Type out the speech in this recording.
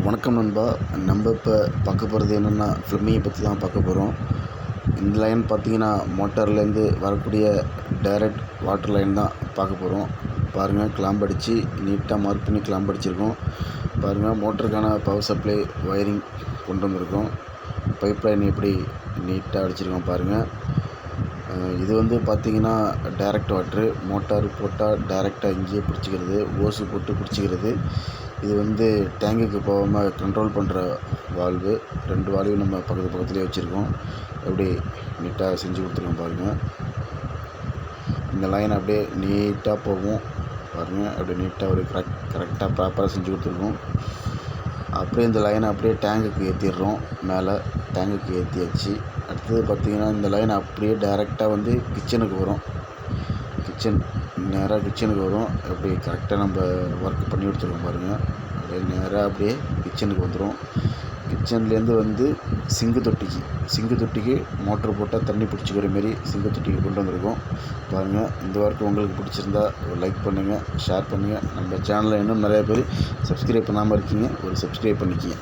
வணக்கம் நண்பா. நம்ம இப்போ பார்க்க போகிறது என்னென்னா ஃப்ளம்மிங்கை பற்றி தான் பார்க்க போகிறோம். இந்த லைன் பார்த்தீங்கன்னா மோட்டார்லேருந்து வரக்கூடிய டைரக்ட் வாட்டர் லைன் தான் பார்க்க போகிறோம். பாருங்கள், கிளாம்ப் அடித்து நீட்டாக மார்க் பண்ணி கிளாம்ப் அடிச்சிருக்கோம். பாருங்கள், மோட்டருக்கான பவர் சப்ளை ஒயரிங் கொண்டு வந்திருக்கோம். பைப் லைன் எப்படி நீட்டாக அடிச்சிருக்கோம் பாருங்கள். இது வந்து பார்த்திங்கன்னா டைரக்ட் வாட்ரு. மோட்டார் போட்டால் டைரெக்டாக இங்கேயே பிடிச்சிக்கிறது, ஓஸு போட்டு பிடிச்சிக்கிறது. இது வந்து டேங்குக்கு போகாமல் கண்ட்ரோல் பண்ணுற வால்வு. 2 வால்வையும் நம்ம பக்கத்துலேயே வச்சுருக்கோம். எப்படி நீட்டாக செஞ்சு கொடுத்துருக்கோம் பாருங்கள். இந்த லைன் அப்படியே நீட்டாக போகும் பாருங்கள். அப்படியே நீட்டாக ஒரு கரெக்டாக ப்ராப்பராக செஞ்சு கொடுத்துருக்கோம். அப்படியே இந்த லைனை அப்படியே டேங்குக்கு ஏற்றிடுறோம். மேலே டேங்குக்கு ஏற்றியாச்சு. அடுத்தது பார்த்திங்கன்னா இந்த லைன் அப்படியே டைரெக்டாக வந்து கிச்சனுக்கு வரும். நேராக கிச்சனுக்கு வரும். அப்படி கரெக்டாக நம்ம ஒர்க் பண்ணி கொடுத்துருக்கோம் பாருங்கள். அப்படியே நேராக அப்படியே கிச்சனுக்கு வந்துடும். கிச்சன்லேருந்து வந்து சிங்கு தொட்டிக்கு மோட்ரு போட்டால் தண்ணி பிடிச்சிக்கிற மாரி சிங்கு தொட்டிக்கு கொண்டு வந்திருக்கோம் பாருங்கள். இந்த ஒர்க் உங்களுக்கு பிடிச்சிருந்தா ஒரு லைக் பண்ணுங்கள், ஷேர் பண்ணுங்கள். நம்ம சேனலில் இன்னும் நிறையா பேர் சப்ஸ்கிரைப் பண்ணாமல் இருக்கீங்க, ஒரு சப்ஸ்கிரைப் பண்ணிக்கிங்க.